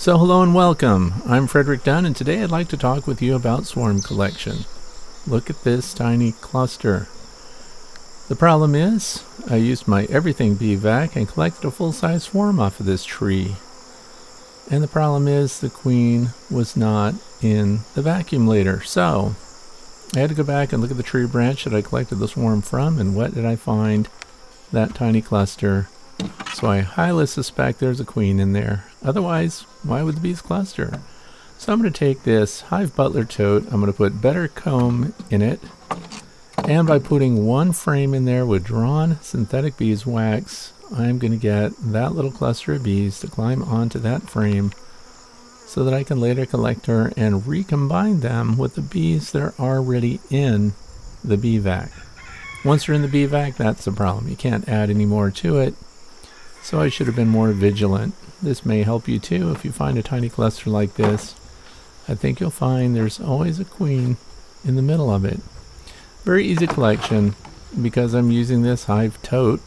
So hello and welcome. I'm Frederick Dunn, and today I'd like to talk with you about swarm collection. Look at this tiny cluster. The problem is, I used my Everything Bee Vac and collected a full-size swarm off of this tree. And the problem is the queen was not in the vacuum later. So I had to go back and look at the tree branch that I collected the swarm from, and what did I find? That tiny cluster. So I highly suspect there's a queen in there. Otherwise, why would the bees cluster? So I'm going to take this Hive Butler tote, I'm going to put better comb in it, and by putting one frame in there with drawn synthetic beeswax, I'm going to get that little cluster of bees to climb onto that frame so that I can later collect her and recombine them with the bees that are already in the bee vac. Once they're in the bee vac, that's the problem. You can't add any more to it. So I should have been more vigilant. This may help you too if you find a tiny cluster like this. I think you'll find there's always a queen in the middle of it. Very easy collection. Because I'm using this Hive tote,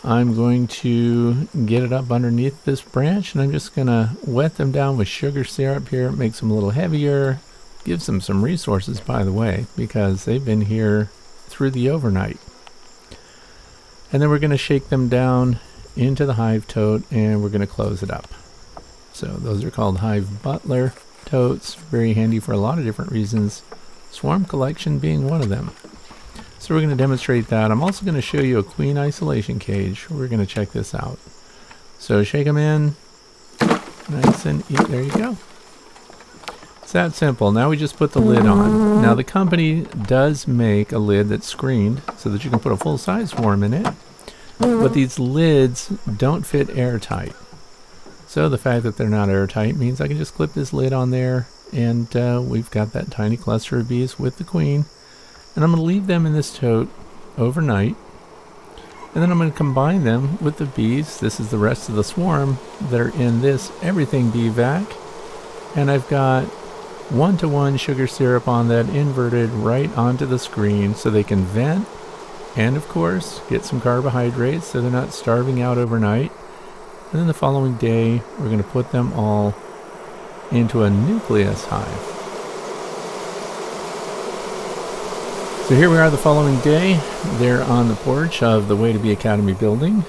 I'm going to get it up underneath this branch, and I'm just going to wet them down with sugar syrup here. It makes them a little heavier. Gives them some resources, by the way, because they've been here through the overnight. And then we're going to shake them down into the Hive tote, and we're going to close it up. So those are called Hive Butler totes. Very handy for a lot of different reasons, swarm collection being one of them. So we're going to demonstrate that. I'm also going to show you a queen isolation cage. We're going to check this out. So shake them in, nice and eat. There you go. It's that simple. Now we just put the lid on. Now the company does make a lid that's screened so that you can put a full-size swarm in it. But these lids don't fit airtight. So the fact that they're not airtight means I can just clip this lid on there, and we've got that tiny cluster of bees with the queen. And I'm going to leave them in this tote overnight. And then I'm going to combine them with the bees. This is the rest of the swarm that are in this Everything Bee Vac. And I've got 1-to-1 sugar syrup on that inverted right onto the screen so they can vent. And of course, get some carbohydrates so they're not starving out overnight. And then the following day, we're going to put them all into a Nucleus Hive. So here we are the following day. They're on the porch of the Way to Bee Academy building.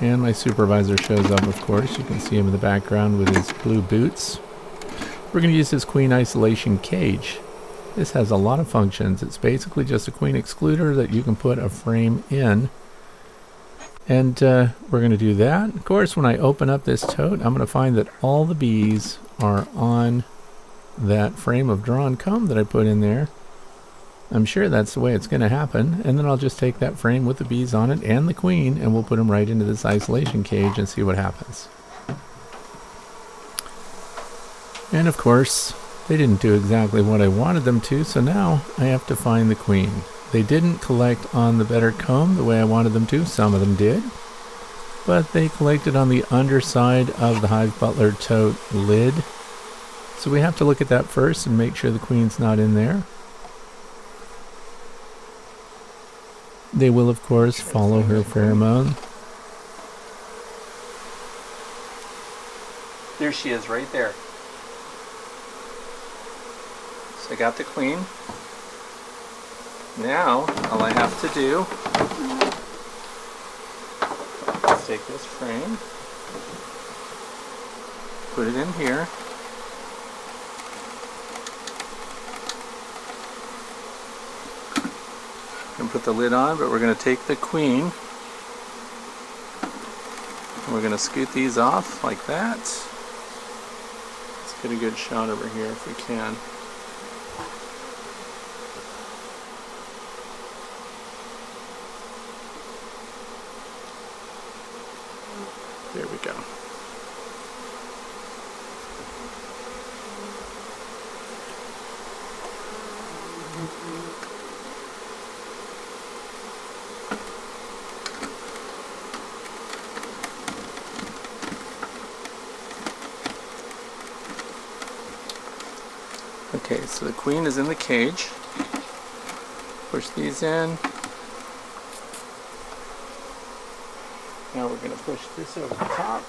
And my supervisor shows up, of course. You can see him in the background with his blue boots. We're going to use this queen isolation cage. This has a lot of functions. It's basically just a queen excluder that you can put a frame in. And we're going to do that. Of course, when I open up this tote, I'm going to find that all the bees are on that frame of drawn comb that I put in there. I'm sure that's the way it's going to happen. And then I'll just take that frame with the bees on it and the queen, and we'll put them right into this isolation cage and see what happens. And of course, they didn't do exactly what I wanted them to, so now I have to find the queen. They didn't collect on the better comb the way I wanted them to. Some of them did. But they collected on the underside of the Hive Butler tote lid. So we have to look at that first and make sure the queen's not in there. They will, of course, follow her pheromone. There she is, right there. So I got the queen. Now, all I have to do is take this frame, put it in here, and put the lid on, but we're going to take the queen, and we're going to scoot these off like that. Let's get a good shot over here if we can. There we go. Okay, so the queen is in the cage. Push these in. Now we're going to push this over the top.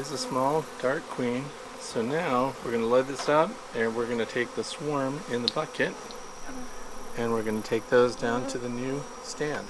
is a small dark queen. So now we're going to load this up and we're going to take the swarm in the bucket and we're going to take those down to the new stand.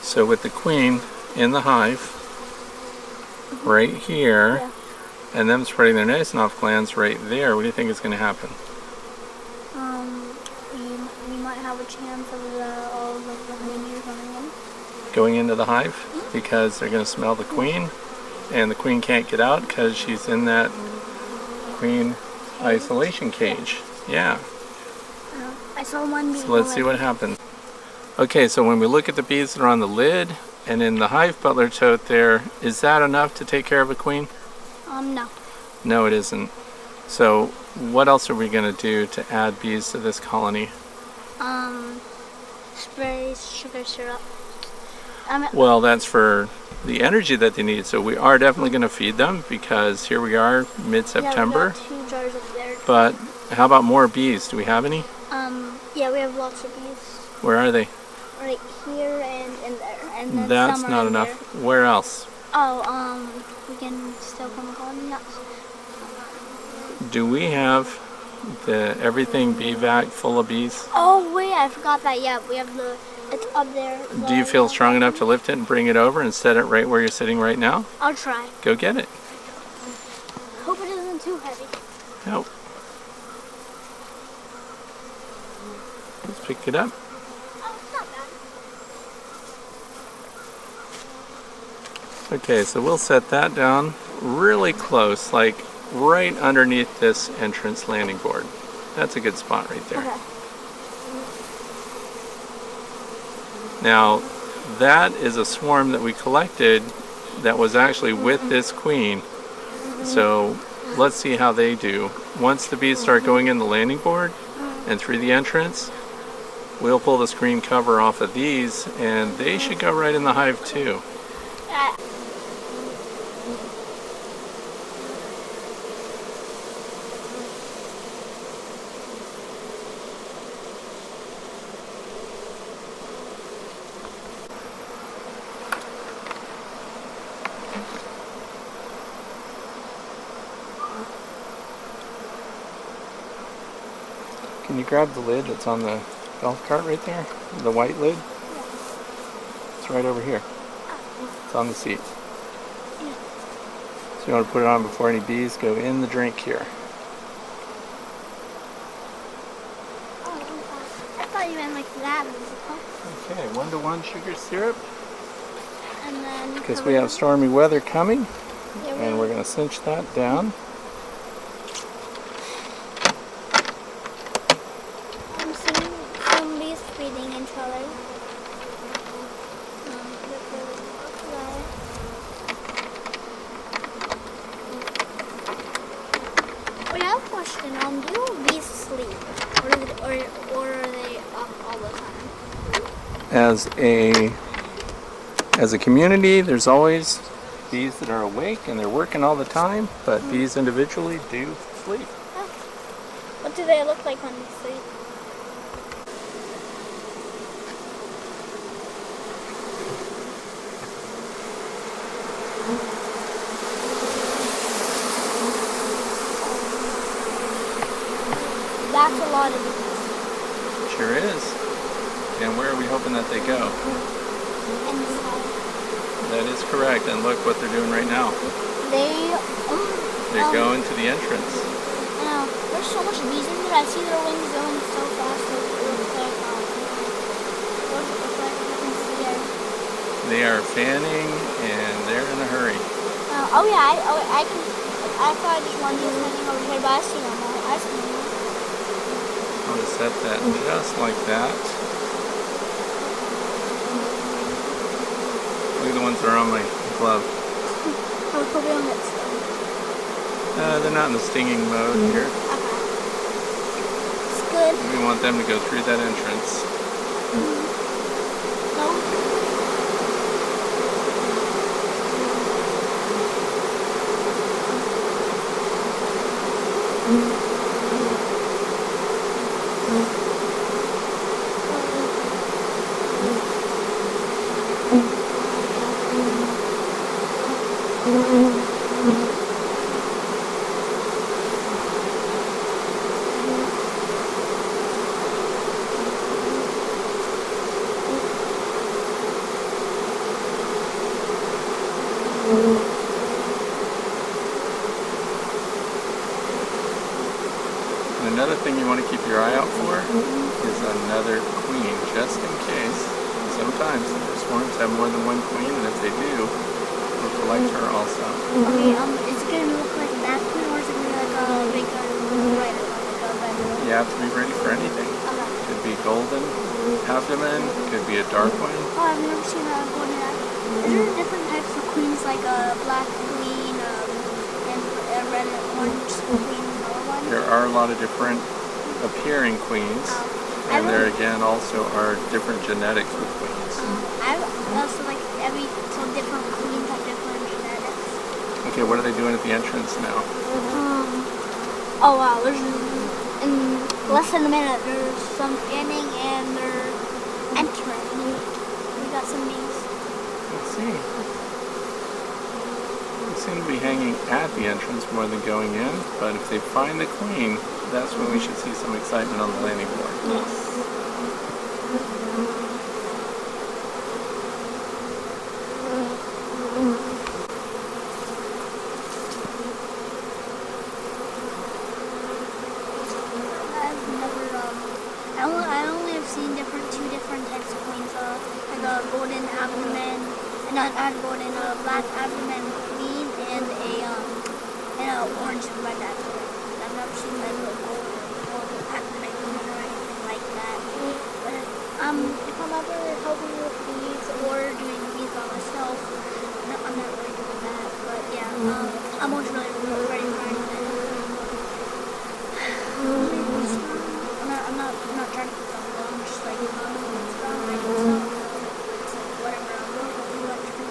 So with the queen in the hive, right here, and them spreading their nice enough glands right there, what do you think is going to happen? We might have a chance of all of the honeybees coming in. Going into the hive because they're going to smell the queen, and the queen can't get out because she's in that queen isolation cage. Yeah. I saw one bee. So let's see what happens. Okay, so when we look at the bees that are on the lid and in the hive Butler tote there, is that enough to take care of a queen? No. No, it isn't. So what else are we going to do to add bees to this colony? Spray sugar syrup. Well, that's for the energy that they need. So we are definitely going to feed them because here we are mid-September. Yeah, we got 2 jars up there. But how about more bees? Do we have any? Yeah, we have lots of bees. Where are they? Right here and in there. And then that's some not are in enough. there. Where else? Oh, we can still come calling nuts. Do we have the Everything Bee Vac full of bees? Oh wait, I forgot that. Yeah, we have it's up there. Do you feel strong enough to lift it and bring it over and set it right where you're sitting right now? I'll try. Go get it. Hope it isn't too heavy. Nope. Let's pick it up. Oh, it's not bad. Okay, so we'll set that down really close, like right underneath this entrance landing board. That's a good spot right there. Okay. Now, that is a swarm that we collected that was actually with this queen. So let's see how they do. Once the bees start going in the landing board and through the entrance, we'll pull the screen cover off of these and they should go right in the hive too. Can you grab the lid that's on the golf cart right there? The white lid? It's right over here. It's on the seat. So you want to put it on before any bees go in the drink here. I thought you meant like that. Okay, 1-to-1 sugar syrup. And then Because we have stormy weather coming. Yeah, And we're going to cinch that down. I'm seeing some bees feeding each other. Wait, I have a question. Do bees sleep? Or are they up all the time? As a community, there's always bees that are awake and they're working all the time, but bees individually do sleep. What do they look like when they sleep? That's a lot of bees. Sure is. And where are we hoping that they go? Inside. That is correct. And look what they're doing right now. They're going to the entrance. I know. There's so much bees in there. I see their wings going so fast. It looks like you can see there. They are fanning and there in a hurry. Oh yeah, I can. I thought I just wanted to standing over here, but I see them. I see them. I'm going to set that just like that. Look at the ones that are on my glove. Oh, probably on that side. They're not in the stinging mode here. Okay. It's good. We want them to go through that entrance. No. And another thing you want to keep your eye out for is another queen, just in case. Sometimes swarms have more than one queen, and if they do, we'll collect her also. Okay, is it gonna look like that queen, or is it gonna be like a big brighter one, You have to be ready for anything. Could be golden abdomen, could be a dark one. Oh, I've never seen a golden abdomen. Is there different types of queens, like a black queen, and a red and orange queen, another one? There are a lot of different appearing queens, and there again also are different genetics with queens. So like so different queens have different genetics. Okay, what are they doing at the entrance now? Oh wow, there's in less than a minute. There's some inning and they're entering. We got some bees. Let's see. They seem to be hanging at the entrance more than going in, but if they find the queen, that's when we should see some excitement on the landing board. Yes. I only have seen two different types of queens, like a golden abdomen, and not golden, black abdomen queen, and a orange and red abdomen. I've never seen like a golden abdomen queen or anything like that. But if I'm ever helping with bees or doing bees by myself, no, I'm not really doing that. But yeah, I'm always really ready for anything. I'm not trying to keep them long, I'm just like, it's wrong, I can stop. It's like, whatever, I'm going to do electrical.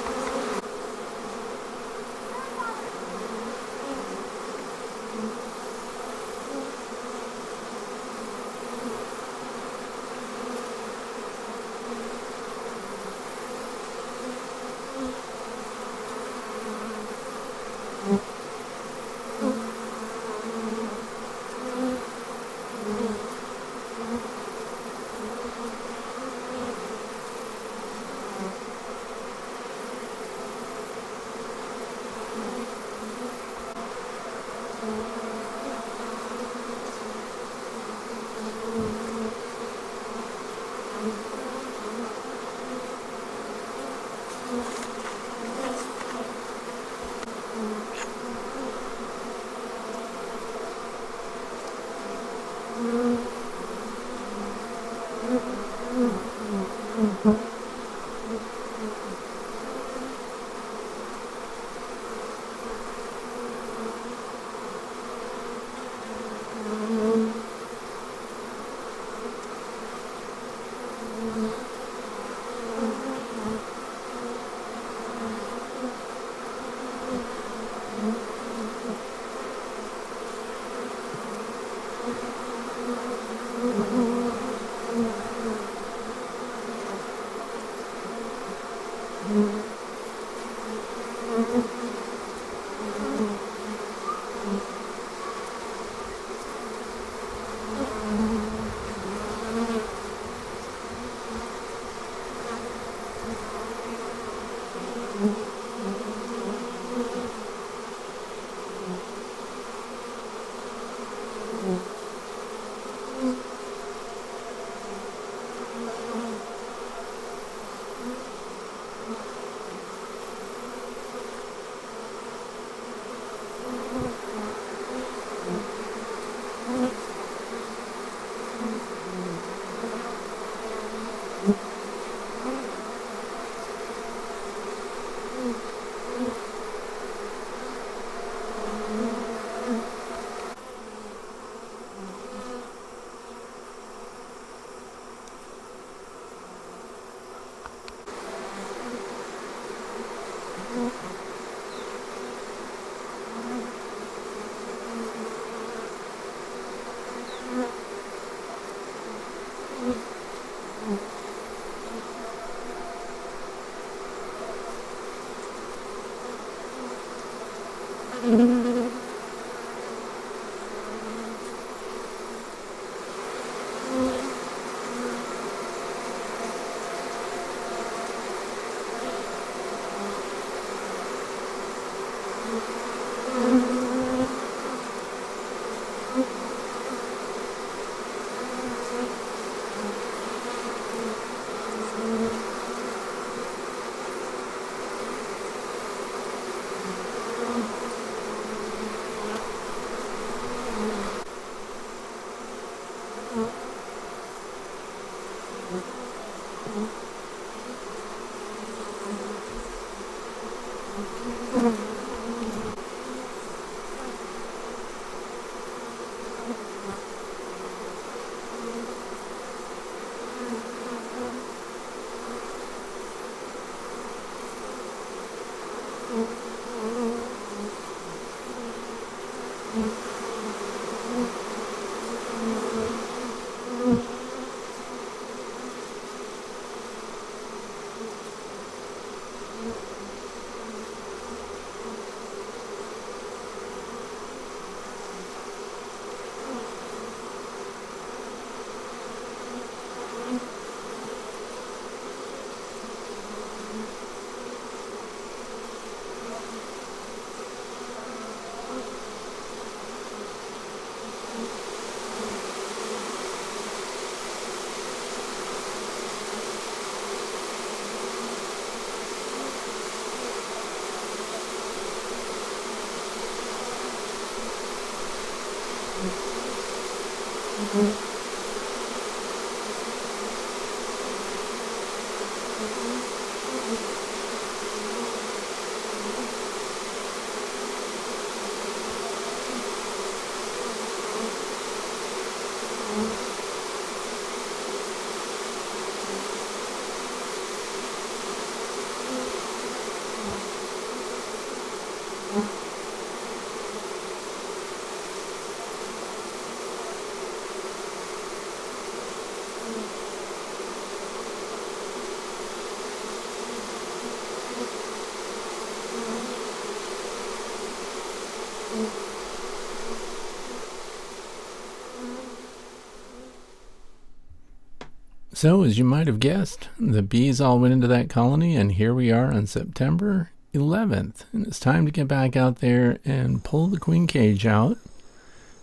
So, as you might have guessed, the bees all went into that colony, and here we are on September 11th. And it's time to get back out there and pull the queen cage out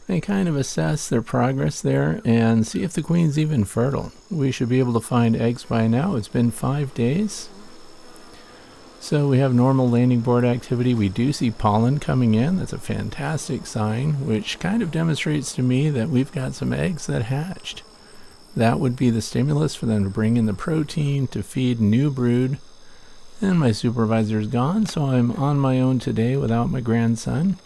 and kind of assess their progress there and see if the queen's even fertile. We should be able to find eggs by now. It's been 5 days. So we have normal landing board activity. We do see pollen coming in. That's a fantastic sign, which kind of demonstrates to me that we've got some eggs that hatched. That would be the stimulus for them to bring in the protein to feed new brood. And my supervisor's gone, so I'm on my own today without my grandson.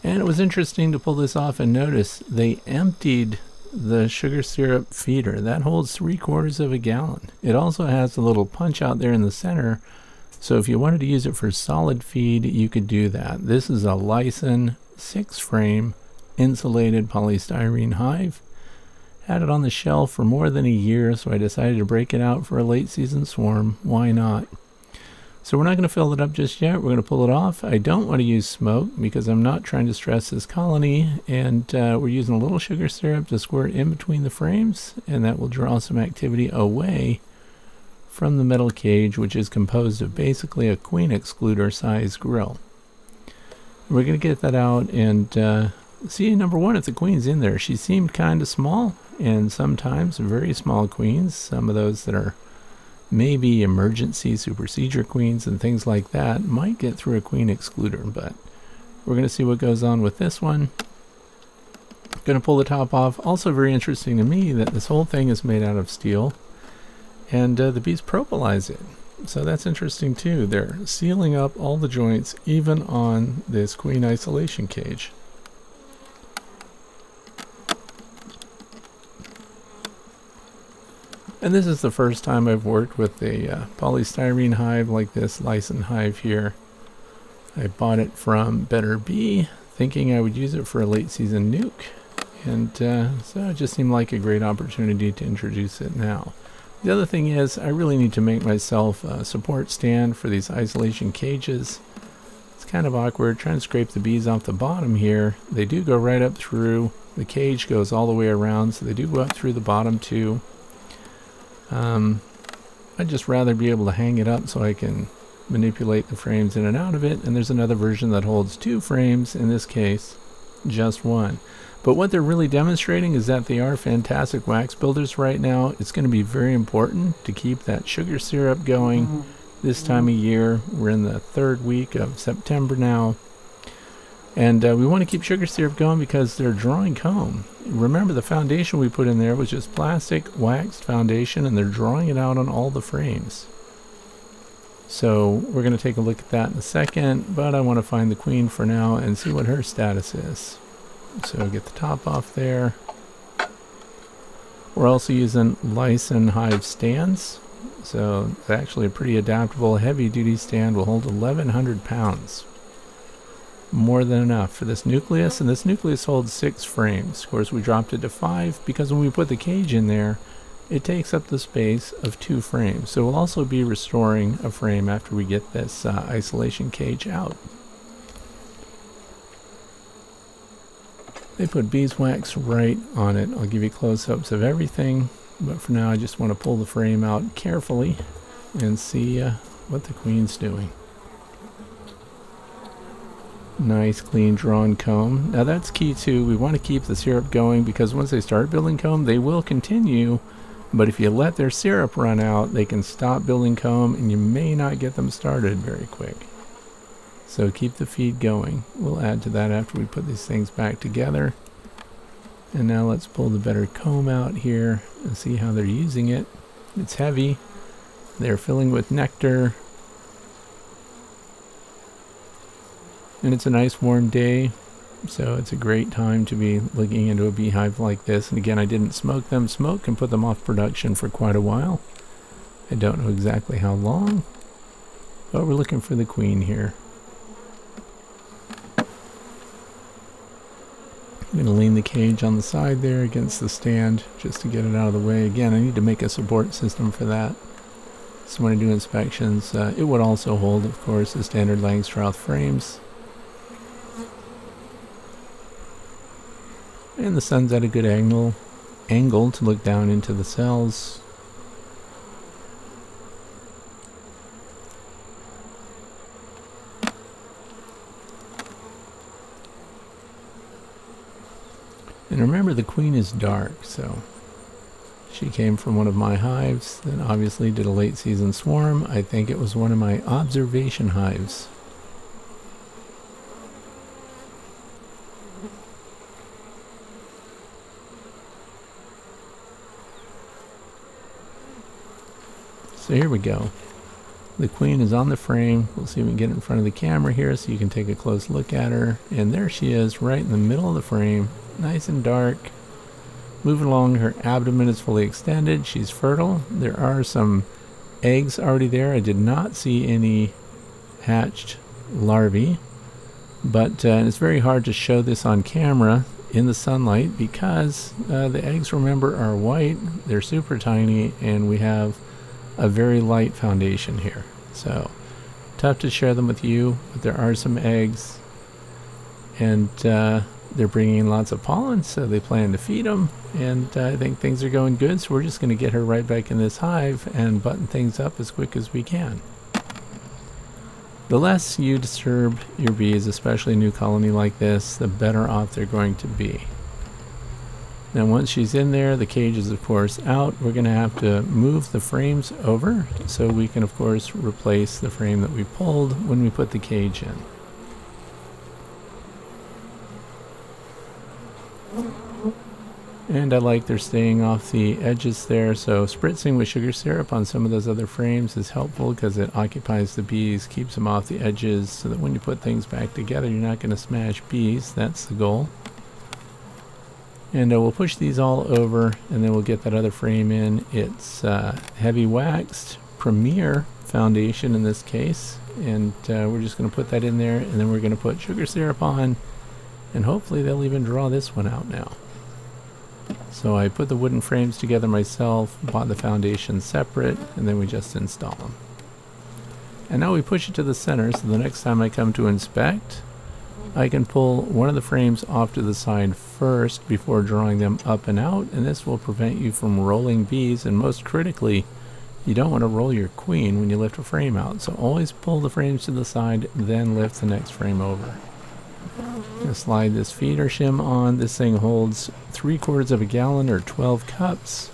And it was interesting to pull this off and notice they emptied the sugar syrup feeder. That holds 3/4 of a gallon. It also has a little punch out there in the center, so if you wanted to use it for solid feed, you could do that. This is a Lyson 6-frame insulated polystyrene hive. Had it on the shelf for more than a year, so I decided to break it out for a late season swarm. Why not? So we're not going to fill it up just yet. We're going to pull it off. I don't want to use smoke because I'm not trying to stress this colony, and we're using a little sugar syrup to squirt in between the frames, and that will draw some activity away from the metal cage, which is composed of basically a queen excluder size grill. We're going to get that out and see, number one, if the queen's in there. She seemed kind of small, and sometimes very small queens, some of those that are maybe emergency supersedure queens and things like that, might get through a queen excluder, but we're going to see what goes on with this one. Going to pull the top off. Also very interesting to me that this whole thing is made out of steel, and the bees propolize it. So that's interesting too. They're sealing up all the joints, even on this queen isolation cage. And this is the first time I've worked with a polystyrene hive like this Lyson hive here. I bought it from Better Bee, thinking I would use it for a late season nuke. And so it just seemed like a great opportunity to introduce it now. The other thing is, I really need to make myself a support stand for these isolation cages. It's kind of awkward trying to scrape the bees off the bottom here. They do go right up through. The cage goes all the way around, so they do go up through the bottom too. I'd just rather be able to hang it up so I can manipulate the frames in and out of it. And there's another version that holds 2 frames, in this case just 1. But what they're really demonstrating is that they are fantastic wax builders right now. It's going to be very important to keep that sugar syrup going this time of year. We're in the 3rd week of September now. And we want to keep sugar syrup going because they're drawing comb. Remember, the foundation we put in there was just plastic waxed foundation, and they're drawing it out on all the frames. So we're going to take a look at that in a second, but I want to find the queen for now and see what her status is. So get the top off there. We're also using Lyson hive stands. So it's actually a pretty adaptable, heavy-duty stand. Will hold 1,100 pounds. More than enough for this nucleus, and this nucleus holds 6 frames. Of course, we dropped it to 5 because when we put the cage in there, it takes up the space of 2 frames. So we'll also be restoring a frame after we get this isolation cage out. They put beeswax right on it. I'll give you close-ups of everything, but for now I just want to pull the frame out carefully and see what the queen's doing. Nice clean drawn comb. Now that's key too. We want to keep the syrup going because once they start building comb, they will continue. But if you let their syrup run out, they can stop building comb and you may not get them started very quick. So keep the feed going. We'll add to that after we put these things back together. And now let's pull the better comb out here and see how they're using it. It's heavy. They're filling with nectar. And it's a nice warm day, so it's a great time to be looking into a beehive like this. And again, I didn't smoke them. Smoke can put them off production for quite a while. I don't know exactly how long, but we're looking for the queen here. I'm going to lean the cage on the side there against the stand just to get it out of the way. Again, I need to make a support system for that. So when I do inspections, it would also hold, of course, the standard Langstroth frames. And the sun's at a good angle to look down into the cells. And remember, the queen is dark, so she came from one of my hives, then obviously did a late season swarm. I think it was one of my observation hives. So here we go. The queen is on the frame. We'll see if we can get in front of the camera here so you can take a close look at her. And there she is, right in the middle of the frame, nice and dark. Moving along, her abdomen is fully extended. She's fertile. There are some eggs already there. I did not see any hatched larvae. But it's very hard to show this on camera in the sunlight because the eggs, remember, are white. They're super tiny, and we have a very light foundation here, so tough to share them with you, but there are some eggs, and they're bringing in lots of pollen, so they plan to feed them, and I think things are going good, so we're just going to get her right back in this hive and button things up as quick as we can. The less you disturb your bees, especially a new colony like this, the better off they're going to be. Now once she's in there, the cage is of course out. We're going to have to move the frames over so we can of course replace the frame that we pulled when we put the cage in. And I like they're staying off the edges there, so spritzing with sugar syrup on some of those other frames is helpful because it occupies the bees, keeps them off the edges, so that when you put things back together you're not going to smash bees. That's the goal. And we'll push these all over, and then we'll get that other frame in. It's heavy waxed Premier foundation in this case, and we're just going to put that in there, and then we're going to put sugar syrup on, and hopefully they'll even draw this one out now. So I put the wooden frames together myself, bought the foundation separate, and then we just install them. And now we push it to the center, so the next time I come to inspect, I can pull one of the frames off to the side first before drawing them up and out, and this will prevent you from rolling bees, and most critically, you don't want to roll your queen when you lift a frame out. So always pull the frames to the side, then lift the next frame over. Slide this feeder shim on. This thing holds 3/4 of a gallon or 12 cups.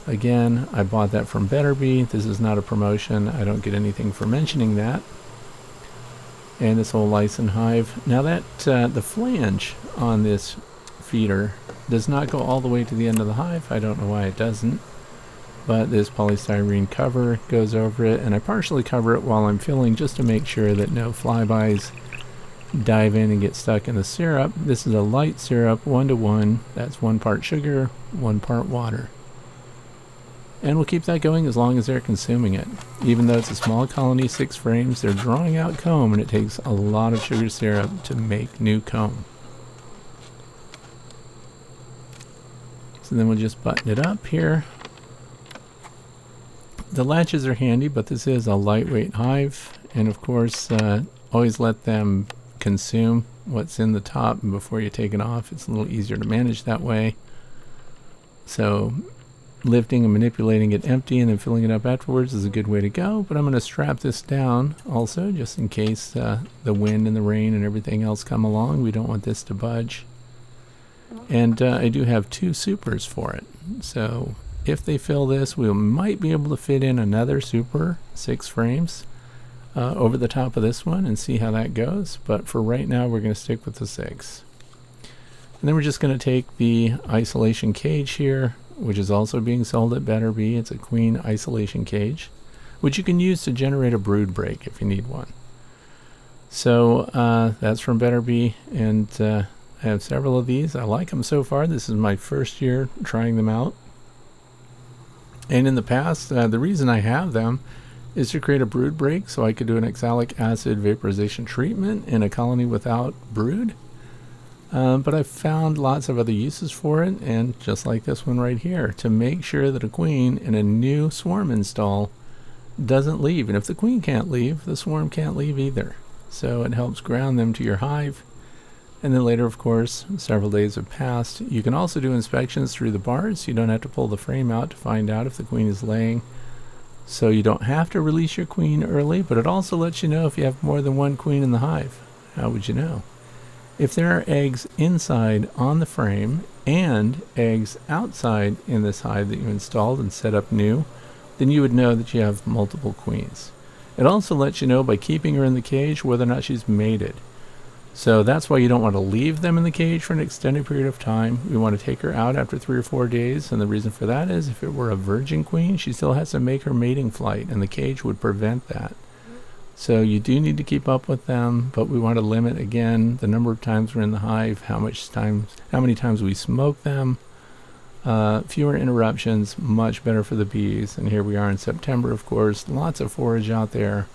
Again, I bought that from Better Bee. This is not a promotion. I don't get anything for mentioning that. And this old Lyson hive. Now that the flange on this feeder does not go all the way to the end of the hive. I don't know why it doesn't. But this polystyrene cover goes over it, and I partially cover it while I'm filling just to make sure that no flybys dive in and get stuck in the syrup. This is a light syrup, 1:1. That's 1 part sugar, 1 part water. And we'll keep that going as long as they're consuming it. Even though it's a small colony, 6 frames, they're drawing out comb, and it takes a lot of sugar syrup to make new comb. So then we'll just button it up here. The latches are handy, but this is a lightweight hive, and of course always let them consume what's in the top before you take it off. It's a little easier to manage that way. So lifting and manipulating it empty and then filling it up afterwards is a good way to go, but I'm going to strap this down also just in case the wind and the rain and everything else come along. We don't want this to budge. And I do have 2 supers for it, so if they fill this, we might be able to fit in another super, 6 frames, over the top of this one and see how that goes. But for right now, we're going to stick with the 6. And then we're just going to take the isolation cage here, which is also being sold at Better Bee. It's a queen isolation cage, which you can use to generate a brood break if you need one. So that's from Better Bee, and I have several of these. I like them so far. This is my first year trying them out. And in the past, the reason I have them is to create a brood break so I could do an oxalic acid vaporization treatment in a colony without brood. But I've found lots of other uses for it, and just like this one right here, to make sure that a queen in a new swarm install doesn't leave. And if the queen can't leave, the swarm can't leave either. So it helps ground them to your hive. And then later, of course, several days have passed. You can also do inspections through the bars. You don't have to pull the frame out to find out if the queen is laying. So you don't have to release your queen early, but it also lets you know if you have more than 1 queen in the hive. How would you know? If there are eggs inside on the frame and eggs outside in this hive that you installed and set up new, then you would know that you have multiple queens. It also lets you know by keeping her in the cage whether or not she's mated. So that's why you don't want to leave them in the cage for an extended period of time. We want to take her out after 3 or 4 days, and the reason for that is if it were a virgin queen, she still has to make her mating flight, and the cage would prevent that. So you do need to keep up with them, but we want to limit, again, the number of times we're in the hive, how many times we smoke them. Fewer interruptions, much better for the bees. And here we are in September, of course, lots of forage out there.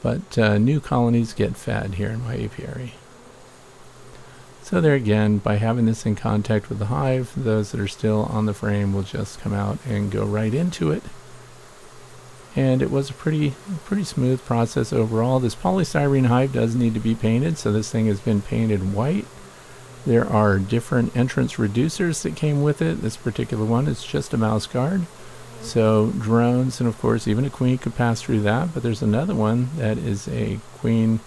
But new colonies get fed here in my apiary. So there again, by having this in contact with the hive, those that are still on the frame will just come out and go right into it. And it was a pretty smooth process overall. This polystyrene hive does need to be painted, so this thing has been painted white. There are different entrance reducers that came with it. This particular one is just a mouse guard. So drones and of course even a queen could pass through that, but there's another one that is a queen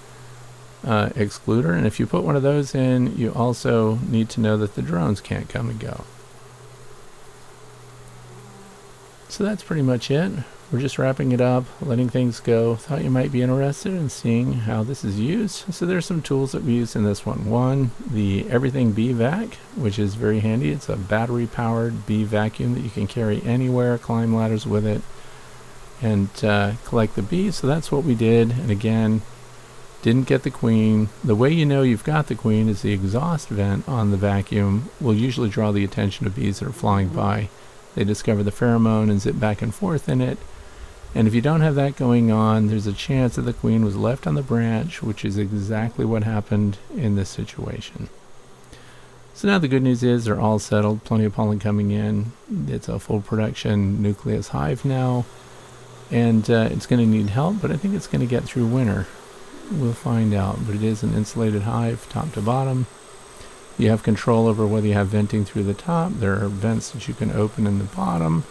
excluder, and if you put one of those in, you also need to know that the drones can't come and go. So that's pretty much it. we're just wrapping it up, letting things go. Thought you might be interested in seeing how this is used. So there's some tools that we use in this one. One, the Everything Bee Vac, which is very handy. It's a battery-powered bee vacuum that you can carry anywhere, climb ladders with it, and collect the bees. So that's what we did. And again, didn't get the queen. The way you know you've got the queen is the exhaust vent on the vacuum will usually draw the attention of bees that are flying by. They discover the pheromone and zip back and forth in it. And if you don't have that going on, there's a chance that the queen was left on the branch, which is exactly what happened in this situation. So now the good news is they're all settled, plenty of pollen coming in. It's a full production Nucleus Hive now, and it's going to need help, but I think it's going to get through winter. We'll find out, but it is an insulated hive top to bottom. You have control over whether you have venting through the top. There are vents that you can open in the bottom.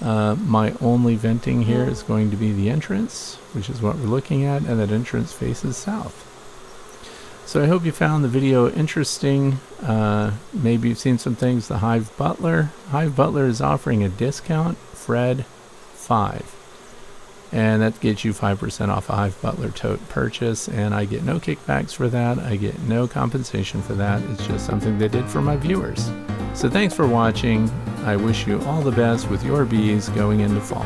My only venting here is going to be the entrance, which is what we're looking at, and that entrance faces south. So I hope you found the video interesting. Maybe you've seen some things. The Hive Butler. Hive Butler is offering a discount, Fred 5. And that gets you 5% off a Hive Butler tote purchase, and I get no kickbacks for that. I get no compensation for that. It's just something they did for my viewers. So thanks for watching. I wish you all the best with your bees going into fall.